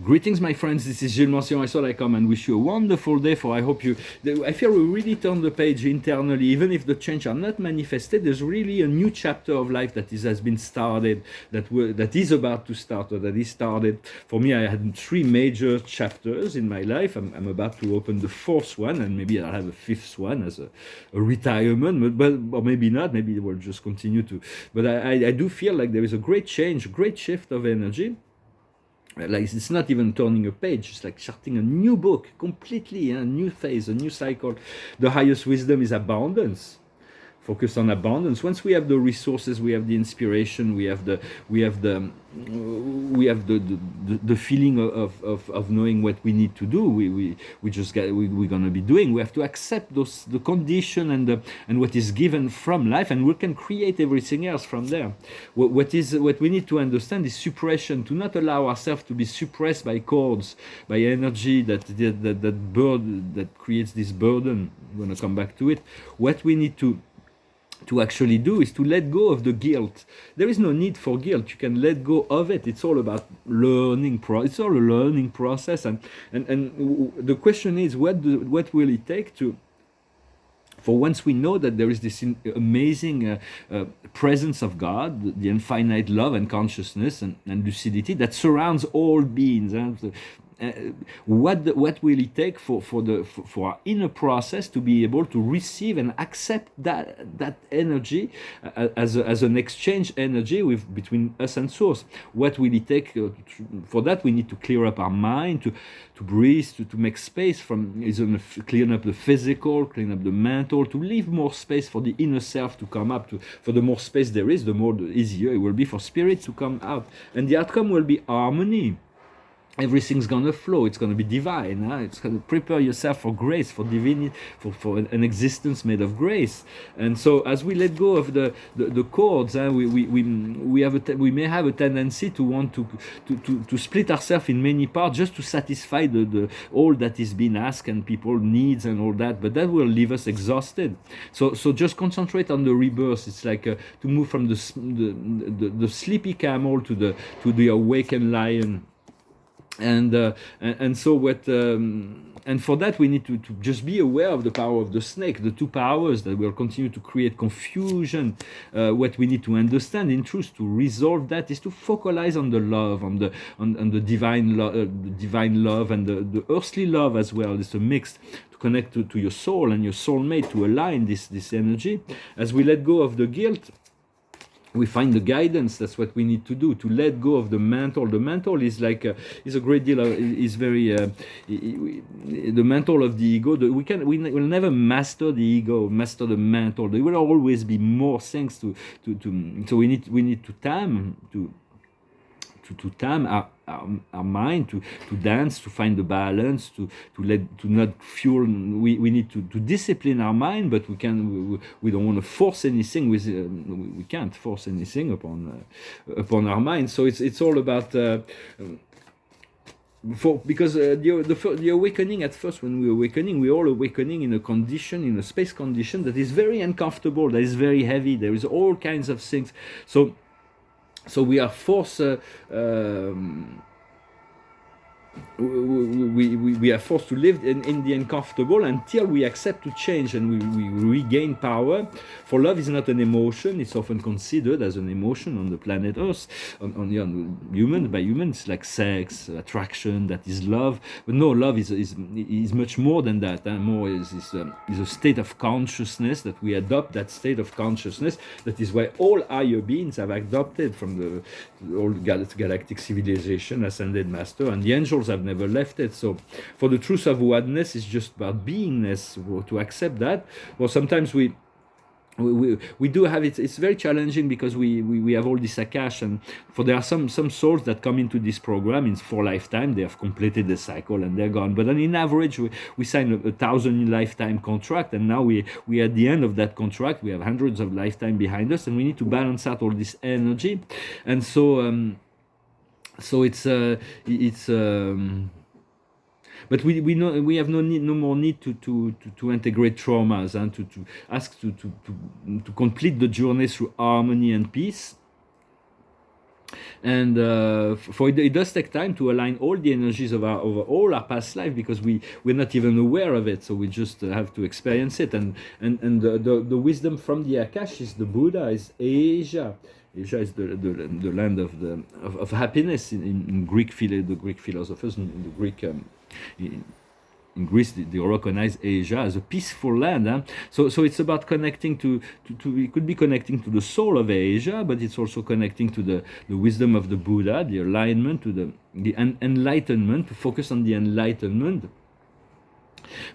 Greetings, my friends. This is Gilles Mention. I thought I come and wish you a wonderful day. For I hope I feel we really turn the page internally, even if the change are not manifested. There's really a new chapter of life has been started, that is about to start, or that is started. For me, I had 3 major chapters in my life. I'm about to open the 4th one, and maybe I'll have a 5th one as a retirement, but or maybe not. Maybe we'll just continue to. But I do feel like there is a great change, a great shift of energy. Like it's not even turning a page, it's like starting a new book completely, a new phase, a new cycle. The highest wisdom is abundance. Focus on abundance. Once we have the resources, we have the inspiration, we have the feeling of knowing what we need to do. We're gonna be doing. We have to accept the condition and what is given from life, and we can create everything else from there. What we need to understand is suppression. To not allow ourselves to be suppressed by cords, by energy that creates this burden. I'm gonna come back to it. What we need to actually do is to let go of the guilt. There is no need for guilt. You can let go of it. It's all about learning. It's all a learning process. And the question is, what will it take for once we know that there is this amazing presence of God, the infinite love and consciousness and lucidity that surrounds all beings. What will it take for our inner process to be able to receive and accept that energy as an exchange energy between us and source? What will it take for that? We need to clear up our mind, to breathe, to make space clean up the physical, clean up the mental, to leave more space for the inner self to come up. For the more space there is, the easier it will be for spirit to come out, and the outcome will be harmony. Everything's gonna flow. It's gonna be divine. It's gonna prepare yourself for grace, for divinity, for an existence made of grace. And so, as we let go of the cords, we may have a tendency to want to split ourselves in many parts just to satisfy the all that is being asked and people needs and all that. But that will leave us exhausted. So just concentrate on the rebirth. It's like to move from the sleepy camel to the awakened lion. And for that we need to just be aware of the power of the snake, the 2 powers that will continue to create confusion. What we need to understand, in truth, to resolve that is to focalize on the love, on the divine love, and the earthly love as well. It's a mix to connect to your soul and your soulmate, to align this energy. As we let go of the guilt, we find the guidance. That's what we need to do, to let go of the mental. The mental is like is a great deal of, is very the mental of the ego. We will never master the ego, master the mental. There will always be more things to so we need to tame our mind, to dance, to find the balance, to not fuel. We need to discipline our mind, but we don't want to force anything. We can't force anything upon our mind. So it's all about. Because the awakening, at first, when we're awakening, we're all awakening in a space condition that is very uncomfortable, that is very heavy. There is all kinds of things. So we are forced. We are forced to live in the uncomfortable until we accept to change and we regain power. For love is not an emotion. It's often considered as an emotion on the planet Earth, on humans, like sex, attraction. That is love, but no, love is much more than that. More is a state of consciousness that we adopt. That state of consciousness, that is why all higher beings have adopted from the old galactic civilization, ascended master, and the angels have never left it. So for the truth of oneness is just about beingness. To accept that, well, sometimes we do have it. It's very challenging because we have all this akash, and there are some souls that come into this program in 4 lifetime. They have completed the cycle and they're gone. But on in average, we sign a 1,000 lifetime contract, and now we at the end of that contract. We have hundreds of lifetime behind us, and we need to balance out all this energy. And so it's but we know we have no more need to integrate traumas and to ask to complete the journey through harmony and peace. And for it does take time to align all the energies of all our past life, because we're not even aware of it, so we just have to experience it. And the wisdom from the Akash is the Buddha, is Asia. Asia is the land of happiness in Greek the Greek philosophers, in the Greek in Greece, they recognize Asia as a peaceful land. Huh? So it's about connecting to it could be connecting to the soul of Asia, but it's also connecting to the wisdom of the Buddha, the alignment to the enlightenment, to focus on the enlightenment.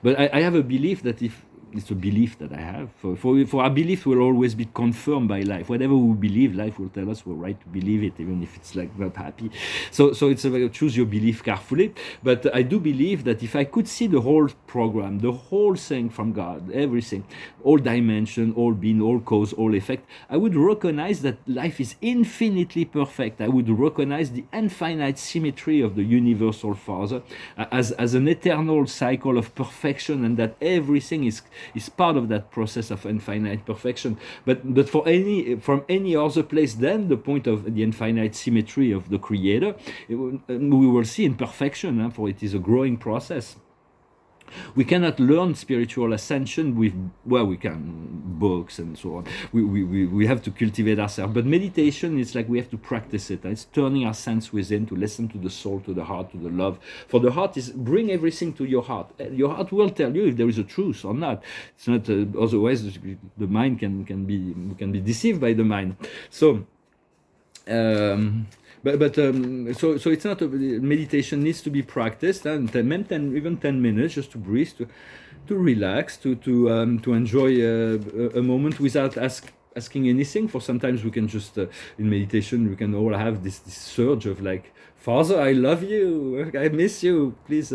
But I have a belief that if it's a belief that I have. For our belief will always be confirmed by life. Whatever we believe, life will tell us we're right to believe it, even if it's like not happy. So it's about choose your belief carefully. But I do believe that if I could see the whole program, the whole thing from God, everything, all dimension, all being, all cause, all effect, I would recognize that life is infinitely perfect. I would recognize the infinite symmetry of the universal Father as an eternal cycle of perfection, and that everything is part of that process of infinite perfection. But from any other place than the point of the infinite symmetry of the Creator, we will see imperfection, for it is a growing process. We cannot learn spiritual ascension with, well, we can, books and so on. We have to cultivate ourselves. But meditation is like we have to practice it. It's turning our sense within to listen to the soul, to the heart, to the love. For the heart is bring everything to your heart. Your heart will tell you if there is a truth or not. It's not, otherwise the mind can be deceived by the mind. So, so it's not meditation needs to be practiced, and even 10 minutes just to breathe, to relax, to enjoy a moment without asking anything. For sometimes we can just in meditation we can all have this surge of like, Father, I love you, I miss you, please.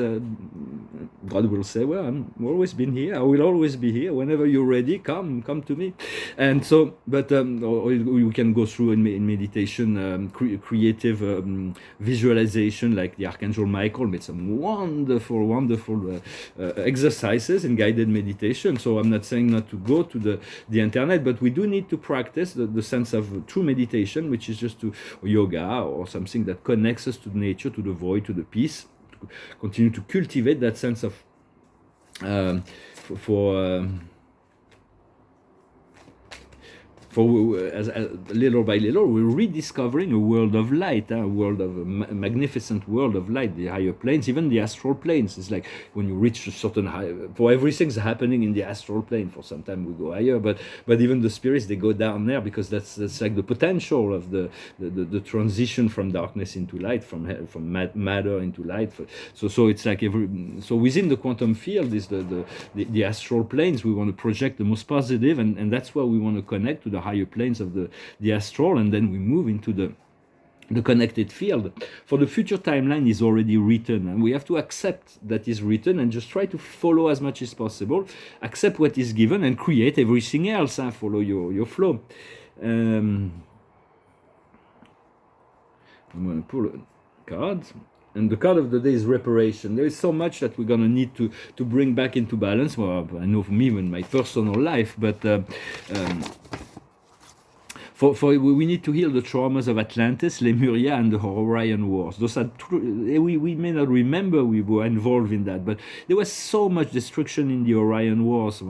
God will say, well, I've always been here, I will always be here. Whenever you're ready, come to me. And so, but or we can go through in meditation creative visualization, like the Archangel Michael made some wonderful exercises in guided meditation. So I'm not saying not to go to the internet, but we do need to practice the sense of true meditation, which is just to yoga or something that connects us to nature, to the void, to the peace, to continue to cultivate that sense of as little by little, we're rediscovering a world of light, a world of magnificent world of light, the higher planes, even the astral planes. It's like when you reach a certain high, for everything's happening in the astral plane. For some time we go higher, but even the spirits, they go down there, because that's like the potential of the transition from darkness into light, from matter into light. So it's like so within the quantum field is the astral planes. We want to project the most positive, and that's where we want to connect to the higher planes of the astral, and then we move into the connected field. For the future timeline is already written, and we have to accept that is written and just try to follow as much as possible, accept what is given, and create everything else. Follow your flow. I'm going to pull a card. And the card of the day is reparation. There is so much that we're going to need to bring back into balance. Well, I know for me in my personal life, but we need to heal the traumas of Atlantis, Lemuria, and the Orion Wars. Those are we may not remember we were involved in that, but there was so much destruction in the Orion Wars.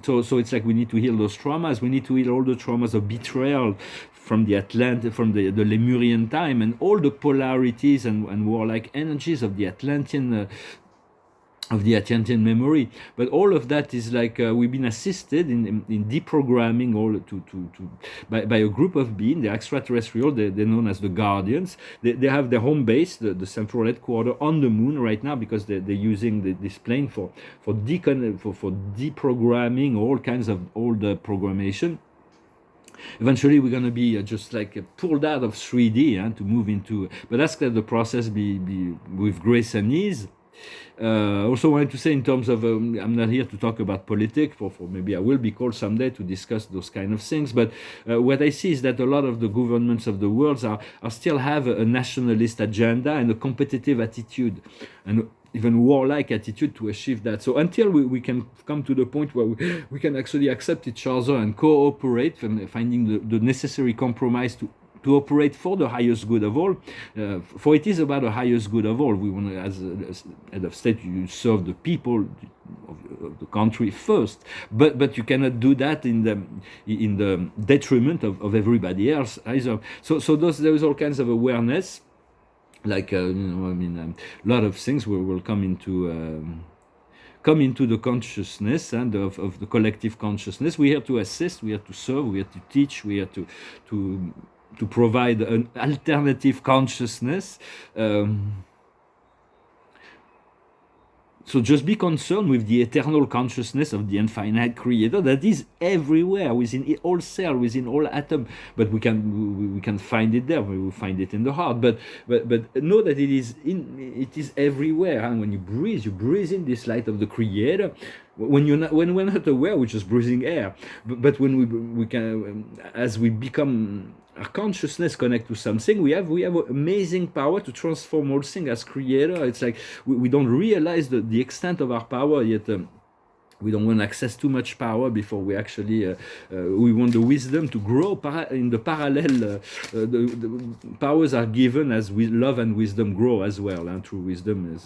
So it's like we need to heal those traumas. We need to heal all the traumas of betrayal from the Lemurian time, and all the polarities and warlike energies of the Atlantean memory. But all of that is like we've been assisted in deprogramming all by a group of beings. They're extraterrestrial. They're known as the Guardians. They have their home base, the central headquarters, on the moon right now, because they're using this plane for deprogramming all kinds of old programmation. Eventually we're going to be just like pulled out of 3D to move into, but ask that the process be with grace and ease. Also wanted to say in terms of I'm not here to talk about politics, for maybe I will be called someday to discuss those kind of things, but what I see is that a lot of the governments of the world are still have a nationalist agenda and a competitive attitude, and even warlike attitude to achieve that. So until we can come to the point where we can actually accept each other and cooperate, and finding the necessary compromise to to operate for the highest good of all, for it is about the highest good of all. We want to, as head of state, you serve the people of the country first, but you cannot do that in the detriment of everybody else either. So there is all kinds of awareness, like a lot of things will come into the consciousness and of the collective consciousness. We're here to assist, we are to serve, we are to teach, we are to provide an alternative consciousness. So just be concerned with the eternal consciousness of the infinite creator that is everywhere, within all cell, within all atom. But we can find it there. We will find it in the heart. But know that it is everywhere. And when you breathe in this light of the creator. When we're not aware, we're just breathing air. But when we can, as we become, our consciousness connect to something, we have amazing power to transform all things as creator. It's like we don't realize the extent of our power yet. We don't want to access too much power before we actually we want the wisdom to grow in the parallel. The powers are given as love and wisdom grow as well. And true wisdom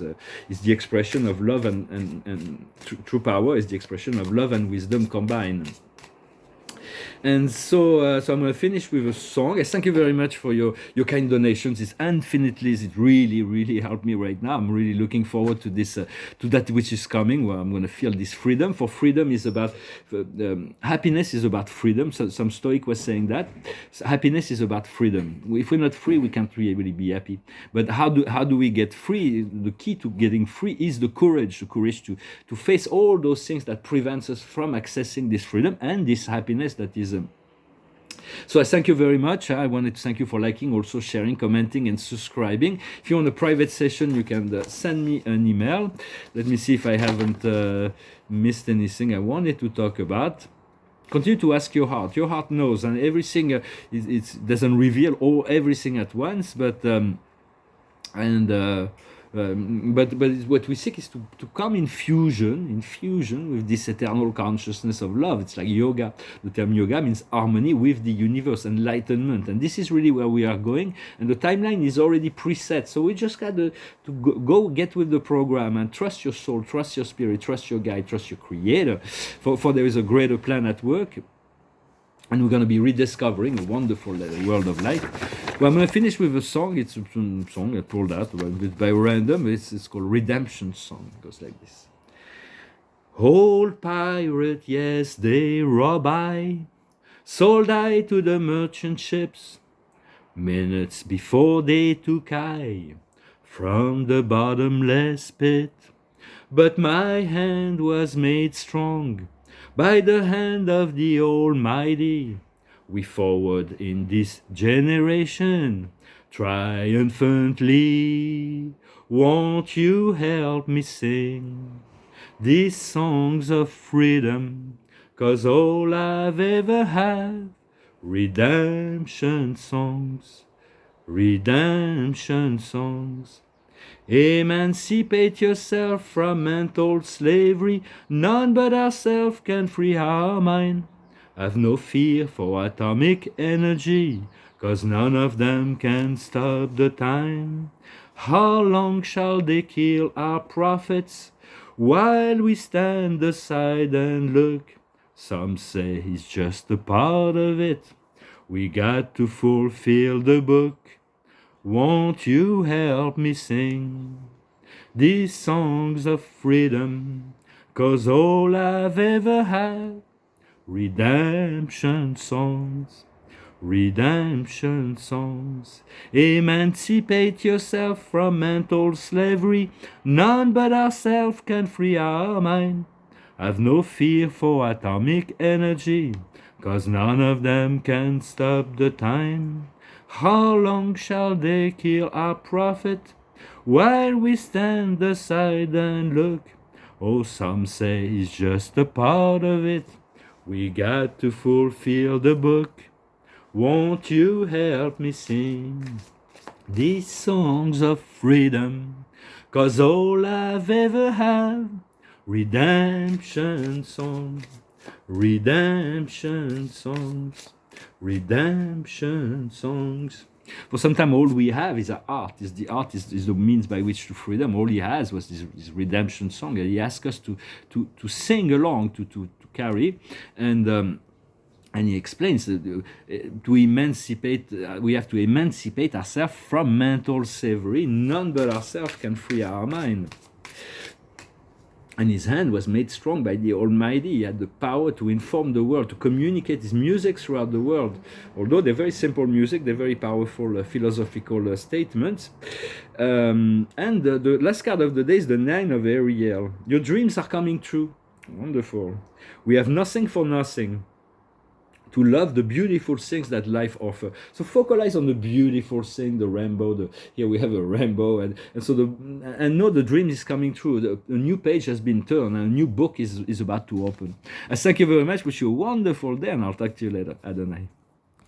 is the expression of love, and true power is the expression of love and wisdom combined. And so I'm going to finish with a song. I thank you very much for your kind donations. It's infinitely, it really helped me right now. I'm really looking forward to this, to that which is coming, where I'm going to feel this freedom. For freedom is about, happiness is about freedom. So some Stoic was saying that. So happiness is about freedom. If we're not free, we can't really be happy. But how do we get free? The key to getting free is the courage to face all those things that prevents us from accessing this freedom and this happiness that is. So I thank you very much. I wanted to thank you for liking, also sharing, commenting, and subscribing. If you want a private session, you can send me an email. Let me see if I haven't missed anything I wanted to talk about. Continue to ask your heart. Your heart knows, and everything it doesn't reveal everything at once, but what we seek is to come in fusion with this eternal consciousness of love. It's like yoga. The term yoga means harmony with the universe, enlightenment, and this is really where we are going. And the timeline is already preset, so we just got to go get with the program and trust your soul, trust your spirit, trust your guide, trust your creator. For there is a greater plan at work. And we're going to be rediscovering a wonderful world of light. Well, I'm going to finish with a song. It's a song I pulled out by random. It's called Redemption Song. It goes like this. Old pirate, yes, they rob I. Sold I to the merchant ships. Minutes before they took I from the bottomless pit. But my hand was made strong by the hand of the Almighty. We forward in this generation triumphantly. Won't you help me sing these songs of freedom? 'Cause all I've ever had, redemption songs, redemption songs. Emancipate yourself from mental slavery. None but ourselves can free our mind. Have no fear for atomic energy, 'cause none of them can stop the time. How long shall they kill our prophets while we stand aside and look? Some say it's just a part of it. We got to fulfill the book. Won't you help me sing these songs of freedom? 'Cause all I've ever had, redemption songs, redemption songs. Emancipate yourself from mental slavery. None but ourselves can free our mind. Have no fear for atomic energy, 'cause none of them can stop the time. How long shall they kill our prophet while we stand aside and look? Oh, some say it's just a part of it. We got to fulfill the book. Won't you help me sing these songs of freedom? 'Cause all I've ever had, redemption songs, redemption songs. Redemption songs. For some time, all we have is an art. Is the art is the means by which to freedom. All he has was this redemption song, and he asked us to sing along, to carry, and he explains that to emancipate, we have to emancipate ourselves from mental slavery. None but ourselves can free our mind. And his hand was made strong by the Almighty. He had the power to inform the world, to communicate his music throughout the world. Although they're very simple music, they're very powerful philosophical statements. And the last card of the day is the 9 of Ariel. Your dreams are coming true. Wonderful. We have nothing for nothing. To love the beautiful things that life offers. So focalize on the beautiful thing, the rainbow. Here we have a rainbow, and know the dream is coming true. A new page has been turned, and a new book is about to open. I thank you very much. Wish you a wonderful day, and I'll talk to you later. Adonai.